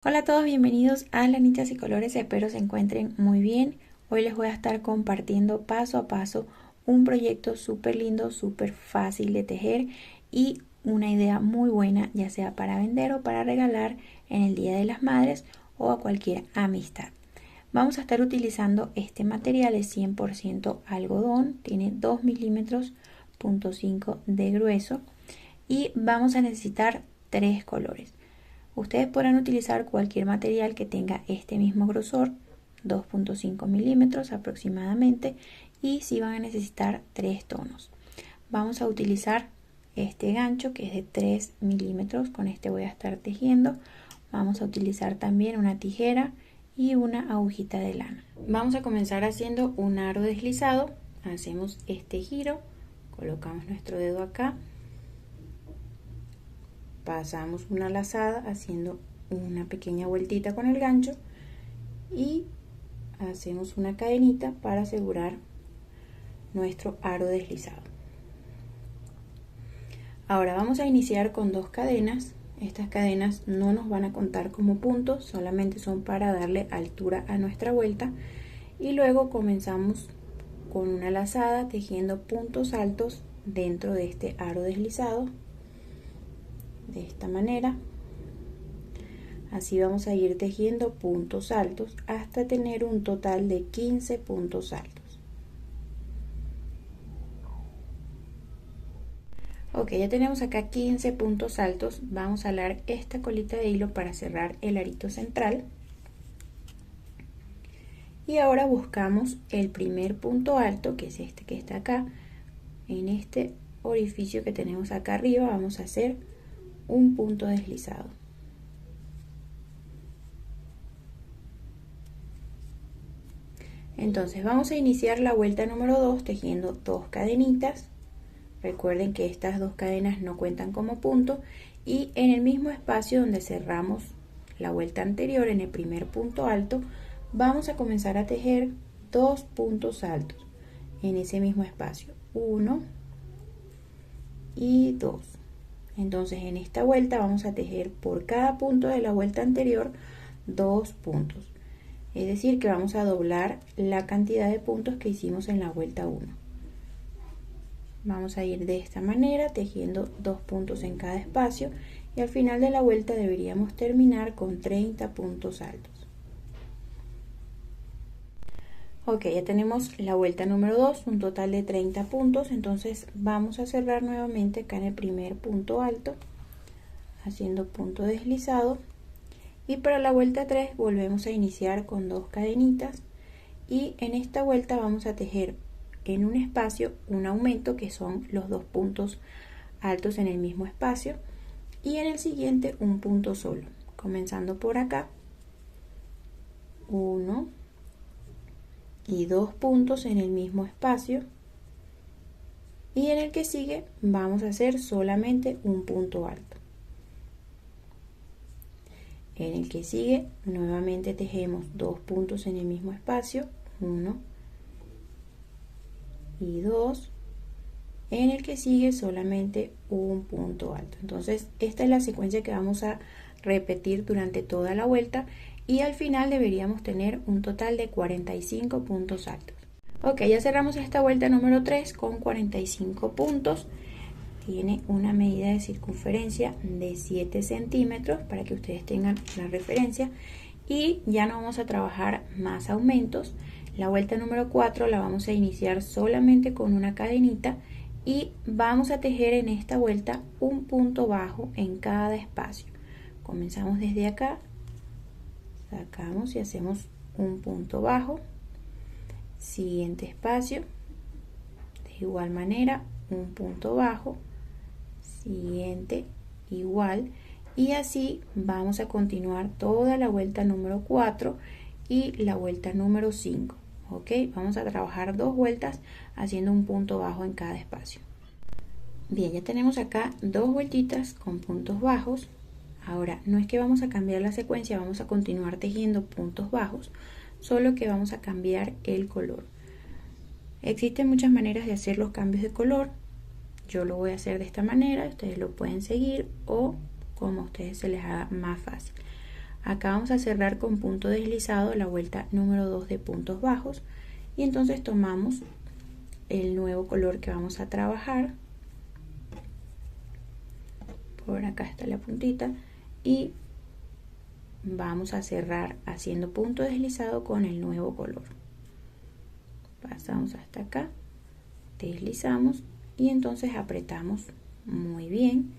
Hola a todos, bienvenidos a Lanitas y Colores, espero se encuentren muy bien. Hoy les voy a estar compartiendo paso a paso un proyecto súper lindo, súper fácil de tejer y una idea muy buena, ya sea para vender o para regalar en el Día de las Madres o a cualquier amistad. Vamos a estar utilizando este material, es 100% algodón, tiene 2 milímetros, .5 de grueso y vamos a necesitar 3 colores. Ustedes podrán utilizar cualquier material que tenga este mismo grosor, 2.5 milímetros aproximadamente, y si van a necesitar 3 tonos. Vamos a utilizar este gancho que es de 3 milímetros, con este voy a estar tejiendo. Vamos a utilizar también una tijera y una agujita de lana. Vamos a comenzar haciendo un aro deslizado, hacemos este giro, colocamos nuestro dedo acá, pasamos una lazada haciendo una pequeña vueltita con el gancho y hacemos una cadenita para asegurar nuestro aro deslizado. Ahora vamos a iniciar con 2 cadenas. Estas cadenas no nos van a contar como puntos, solamente son para darle altura a nuestra vuelta, y luego comenzamos con una lazada tejiendo puntos altos dentro de este aro deslizado de esta manera. Así vamos a ir tejiendo puntos altos hasta tener un total de 15 puntos altos. Ok, ya tenemos acá 15 puntos altos. Vamos a alar esta colita de hilo para cerrar el arito central. Y ahora buscamos el primer punto alto, que es este que está acá. En este orificio que tenemos acá arriba vamos a hacer un punto deslizado. Entonces vamos a iniciar la vuelta número 2 tejiendo 2 cadenitas. Recuerden que estas 2 cadenas no cuentan como punto, y en el mismo espacio donde cerramos la vuelta anterior, en el primer punto alto, vamos a comenzar a tejer 2 puntos altos en ese mismo espacio, 1 y 2. Entonces en esta vuelta vamos a tejer por cada punto de la vuelta anterior 2 puntos, es decir que vamos a doblar la cantidad de puntos que hicimos en la vuelta 1. Vamos a ir de esta manera tejiendo 2 puntos en cada espacio, y al final de la vuelta deberíamos terminar con 30 puntos altos. Ok, ya tenemos la vuelta número 2, un total de 30 puntos. Entonces vamos a cerrar nuevamente acá en el primer punto alto haciendo punto deslizado, y para la vuelta 3 volvemos a iniciar con 2 cadenitas, y en esta vuelta vamos a tejer en un espacio un aumento, que son los 2 puntos altos en el mismo espacio, y en el siguiente un punto solo, comenzando por acá, 1 y 2 puntos en el mismo espacio, y en el que sigue vamos a hacer solamente un punto alto. En el que sigue nuevamente tejemos 2 puntos en el mismo espacio, 1 y 2, en el que sigue solamente un punto alto. Entonces esta es la secuencia que vamos a repetir durante toda la vuelta, y al final deberíamos tener un total de 45 puntos altos. Ok, ya cerramos esta vuelta número 3 con 45 puntos. Tiene una medida de circunferencia de 7 centímetros para que ustedes tengan la referencia, y ya no vamos a trabajar más aumentos. La vuelta número 4 la vamos a iniciar solamente con una cadenita, y vamos a tejer en esta vuelta un punto bajo en cada espacio. Comenzamos desde acá, sacamos y hacemos un punto bajo, siguiente espacio, de igual manera un punto bajo, siguiente igual, y así vamos a continuar toda la vuelta número 4 y la vuelta número 5. Ok, vamos a trabajar 2 vueltas haciendo un punto bajo en cada espacio. Bien, ya tenemos acá 2 vueltitas con puntos bajos. Ahora no es que vamos a cambiar la secuencia, vamos a continuar tejiendo puntos bajos, solo que vamos a cambiar el color. Existen muchas maneras de hacer los cambios de color. Yo lo voy a hacer de esta manera, ustedes lo pueden seguir o como a ustedes se les haga más fácil. Acá vamos a cerrar con punto deslizado la vuelta número 2 de puntos bajos y entonces tomamos el nuevo color que vamos a trabajar. Por acá está la puntita y vamos a cerrar haciendo punto deslizado con el nuevo color. Pasamos hasta acá, deslizamos y entonces apretamos muy bien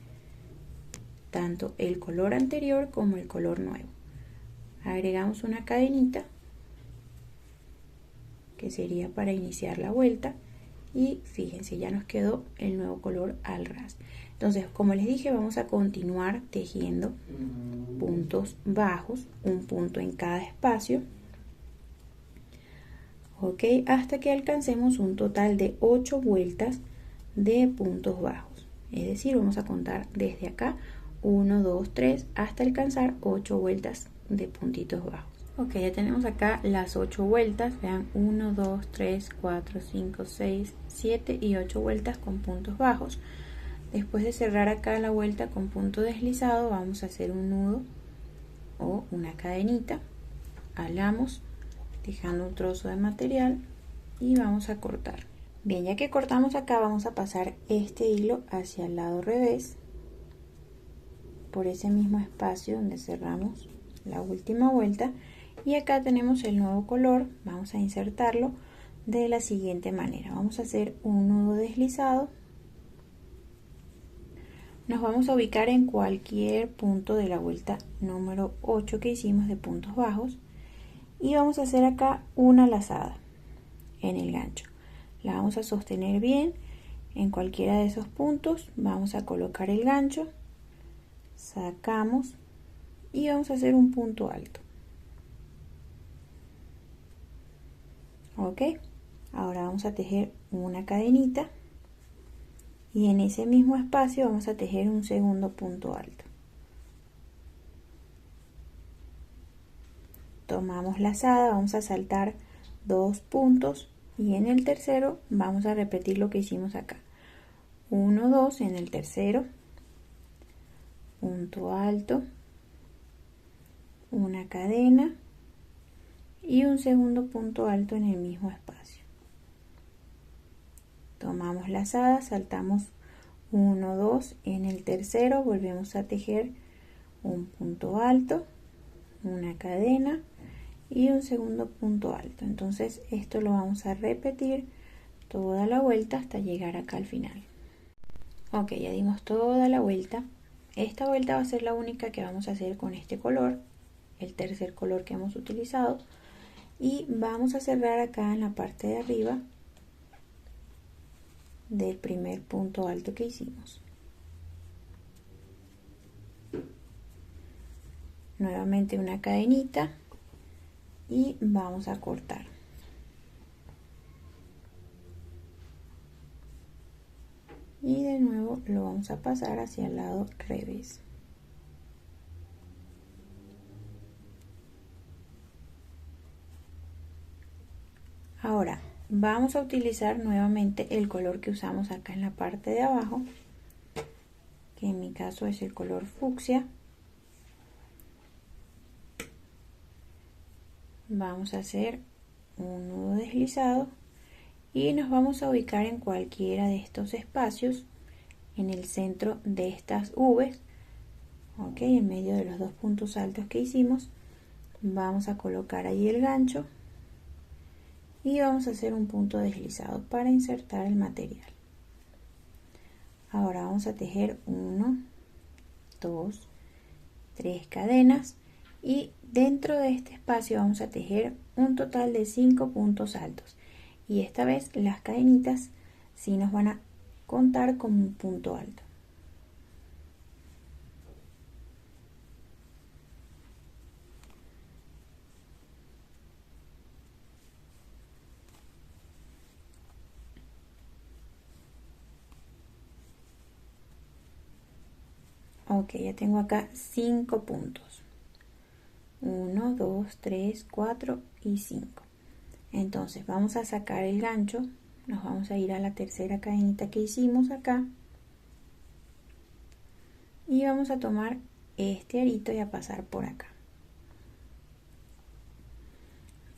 tanto el color anterior como el color nuevo. Agregamos una cadenita que sería para iniciar la vuelta y fíjense, ya nos quedó el nuevo color al ras. Entonces, como les dije, vamos a continuar tejiendo puntos bajos, un punto en cada espacio, ok, hasta que alcancemos un total de 8 vueltas de puntos bajos. Es decir, vamos a contar desde acá 1, 2, 3 hasta alcanzar 8 vueltas de puntitos bajos. Ok, ya tenemos acá las 8 vueltas. Vean, 1, 2, 3, 4, 5, 6, 7 y 8 vueltas con puntos bajos. Después de cerrar acá la vuelta con punto deslizado, vamos a hacer un nudo o una cadenita. Alamos dejando un trozo de material y vamos a cortar. Bien, ya que cortamos acá, vamos a pasar este hilo hacia el lado revés por ese mismo espacio donde cerramos la última vuelta, y acá tenemos el nuevo color. Vamos a insertarlo de la siguiente manera. Vamos a hacer un nudo deslizado, nos vamos a ubicar en cualquier punto de la vuelta número 8 que hicimos de puntos bajos y vamos a hacer acá una lazada en el gancho. La vamos a sostener bien en cualquiera de esos puntos, vamos a colocar el gancho, sacamos y vamos a hacer un punto alto. Ok, ahora vamos a tejer una cadenita y en ese mismo espacio vamos a tejer un segundo punto alto. Tomamos lazada, vamos a saltar 2 puntos y en el tercero vamos a repetir lo que hicimos acá. 1, 2 en el tercero, punto alto, una cadena y un segundo punto alto en el mismo espacio. Tomamos lazada, saltamos 1, 2 en el tercero, volvemos a tejer un punto alto, una cadena y un segundo punto alto. Entonces esto lo vamos a repetir toda la vuelta hasta llegar acá al final. Ok, ya dimos toda la vuelta. Esta vuelta va a ser la única que vamos a hacer con este color, el tercer color que hemos utilizado, y vamos a cerrar acá en la parte de arriba del primer punto alto que hicimos. Nuevamente una cadenita y vamos a cortar. Y de nuevo lo vamos a pasar hacia el lado revés. Ahora vamos a utilizar nuevamente el color que usamos acá en la parte de abajo, que en mi caso es el color fucsia. Vamos a hacer un nudo deslizado y nos vamos a ubicar en cualquiera de estos espacios en el centro de estas V's, ok, en medio de los 2 puntos altos que hicimos. Vamos a colocar ahí el gancho y vamos a hacer un punto deslizado para insertar el material. Ahora vamos a tejer 1, 2, 3 cadenas y dentro de este espacio vamos a tejer un total de 5 puntos altos, y esta vez las cadenitas sí nos van a contar como un punto alto. Ok, ya tengo acá 5 puntos. 1, 2, 3, 4 y 5. Entonces vamos a sacar el gancho, nos vamos a ir a la tercera cadenita que hicimos acá y vamos a tomar este arito y a pasar por acá.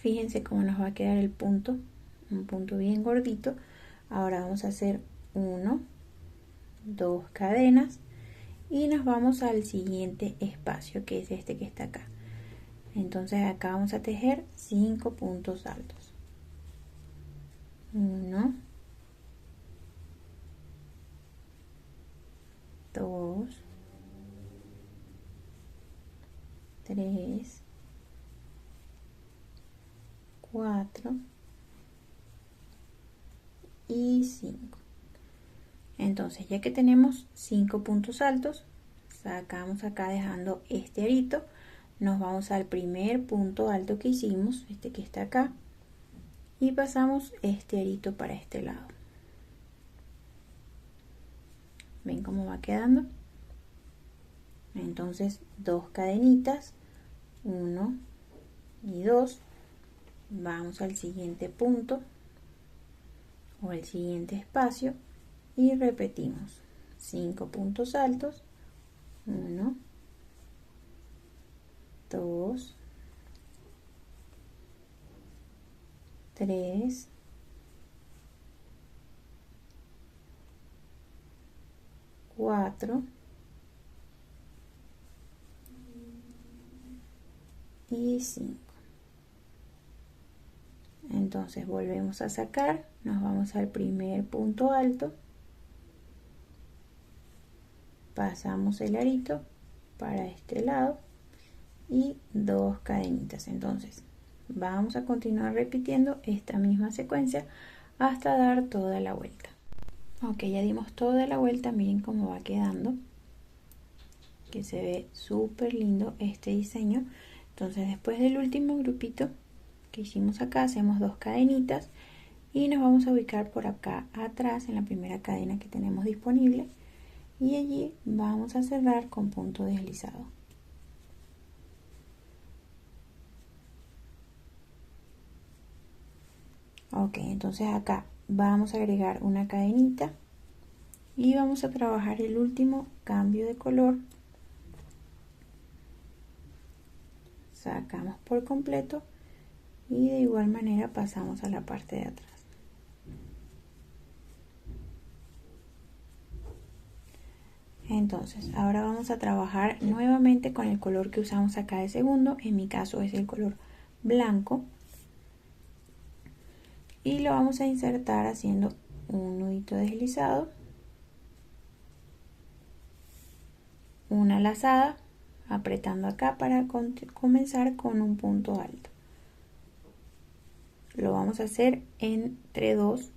Fíjense cómo nos va a quedar el punto, un punto bien gordito. Ahora vamos a hacer 1, 2 cadenas y nos vamos al siguiente espacio, que es este que está acá. Entonces acá vamos a tejer 5 puntos altos. 1, 2, 3, 4 y 5. Entonces, ya que tenemos 5 puntos altos, sacamos acá dejando este arito, nos vamos al primer punto alto que hicimos, este que está acá, y pasamos este arito para este lado. ¿Ven cómo va quedando? Entonces, 2 cadenitas, 1 y 2, vamos al siguiente punto o el siguiente espacio y repetimos 5 puntos altos, 1, 2, 3, 4 y 5. Entonces volvemos a sacar, nos vamos al primer punto alto, pasamos el arito para este lado y 2 cadenitas. Entonces vamos a continuar repitiendo esta misma secuencia hasta dar toda la vuelta. Ok, ya dimos toda la vuelta, miren cómo va quedando, que se ve súper lindo este diseño. Entonces después del último grupito que hicimos acá, hacemos 2 cadenitas y nos vamos a ubicar por acá atrás en la primera cadena que tenemos disponible y allí vamos a cerrar con punto deslizado. Ok, entonces acá vamos a agregar una cadenita y vamos a trabajar el último cambio de color. Sacamos por completo y de igual manera pasamos a la parte de atrás. Entonces ahora vamos a trabajar nuevamente con el color que usamos acá de segundo, en mi caso es el color blanco, y lo vamos a insertar haciendo un nudito deslizado, una lazada, apretando acá para comenzar con un punto alto. Lo vamos a hacer entre 2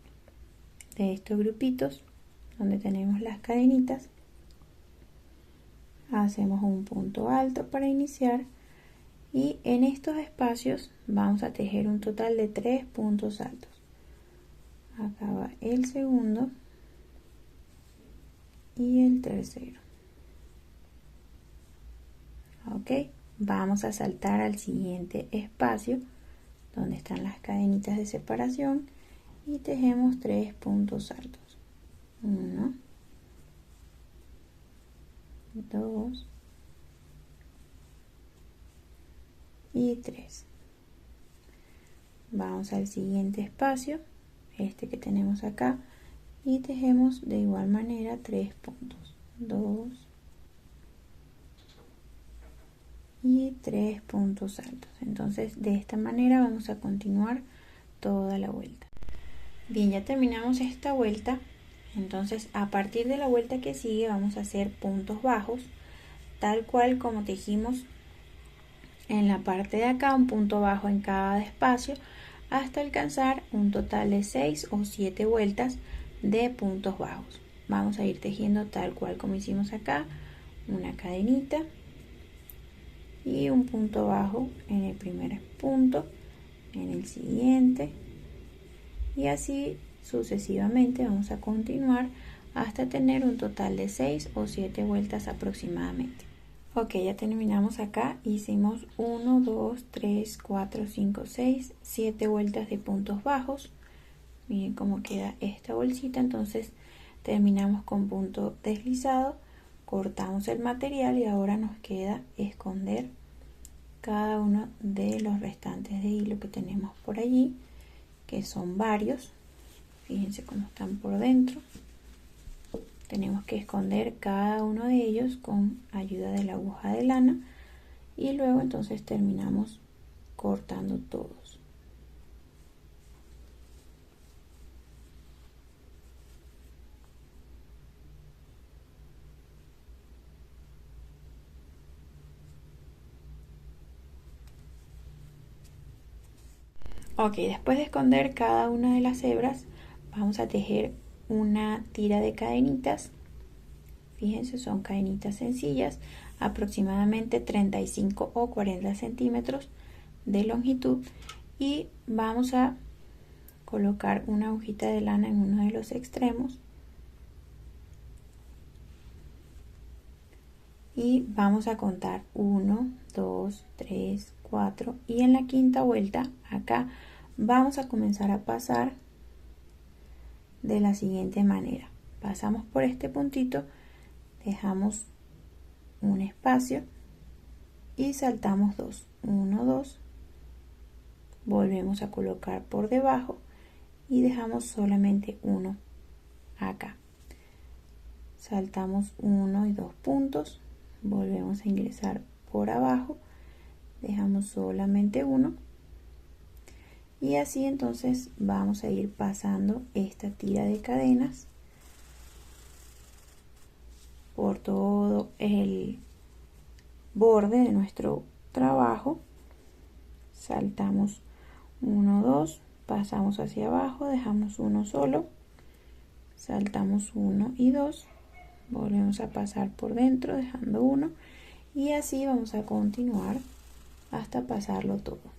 de estos grupitos donde tenemos las cadenitas. Hacemos un punto alto para iniciar y en estos espacios vamos a tejer un total de 3 puntos altos. Acá va el segundo y el tercero. Ok, vamos a saltar al siguiente espacio donde están las cadenitas de separación y tejemos 3 puntos altos. 1, 2 y 3. Vamos al siguiente espacio, este que tenemos acá, y tejemos de igual manera 3 puntos. 2 y 3 puntos altos. Entonces de esta manera vamos a continuar toda la vuelta. Bien, ya terminamos esta vuelta. Entonces a partir de la vuelta que sigue vamos a hacer puntos bajos, tal cual como tejimos en la parte de acá, un punto bajo en cada espacio hasta alcanzar un total de 6 o 7 vueltas de puntos bajos. Vamos a ir tejiendo tal cual como hicimos acá, una cadenita y un punto bajo en el primer punto, en el siguiente, y así sucesivamente vamos a continuar hasta tener un total de 6 o 7 vueltas aproximadamente. Ok, ya terminamos acá, hicimos 1, 2, 3, 4, 5, 6, 7 vueltas de puntos bajos. Miren cómo queda esta bolsita. Entonces terminamos con punto deslizado, cortamos el material y ahora nos queda esconder cada uno de los restantes de hilo que tenemos por allí, que son varios. Fíjense cómo están por dentro. Tenemos que esconder cada uno de ellos con ayuda de la aguja de lana y luego entonces terminamos cortando todos. Ok, después de esconder cada una de las hebras, vamos a tejer una tira de cadenitas. Fíjense, son cadenitas sencillas, aproximadamente 35 o 40 centímetros de longitud, y vamos a colocar una agujita de lana en uno de los extremos y vamos a contar 1, 2, 3, 4 y en la quinta vuelta acá vamos a comenzar a pasar de la siguiente manera. Pasamos por este puntito, dejamos un espacio y saltamos 2, 1, 2, volvemos a colocar por debajo y dejamos solamente uno acá, saltamos 1 y 2 puntos, volvemos a ingresar por abajo, dejamos solamente uno y así entonces vamos a ir pasando esta tira de cadenas por todo el borde de nuestro trabajo. Saltamos 1, 2, pasamos hacia abajo, dejamos uno solo, saltamos 1 y 2, volvemos a pasar por dentro dejando uno y así vamos a continuar hasta pasarlo todo.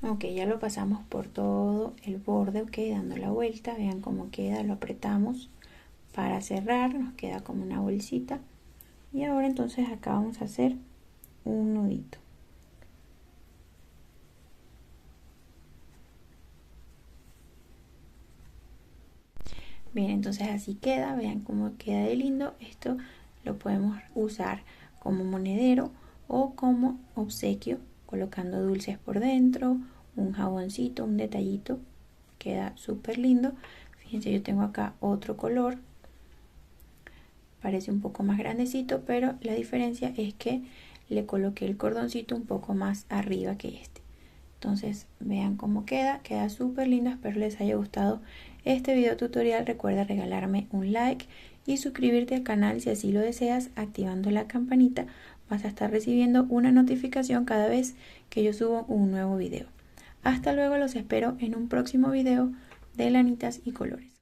Ok, ya lo pasamos por todo el borde, ok, dando la vuelta, vean cómo queda, lo apretamos para cerrar, nos queda como una bolsita y ahora entonces acá vamos a hacer un nudito. Bien, entonces así queda, vean cómo queda de lindo. Esto lo podemos usar como monedero o como obsequio, colocando dulces por dentro, un jaboncito, un detallito, queda súper lindo. Fíjense, yo tengo acá otro color, parece un poco más grandecito, pero la diferencia es que le coloqué el cordoncito un poco más arriba que este. Entonces vean cómo queda súper lindo. Espero les haya gustado este video tutorial. Recuerda regalarme un like y suscribirte al canal si así lo deseas. Activando la campanita vas a estar recibiendo una notificación cada vez que yo subo un nuevo video. Hasta luego, los espero en un próximo video de lanitas y colores.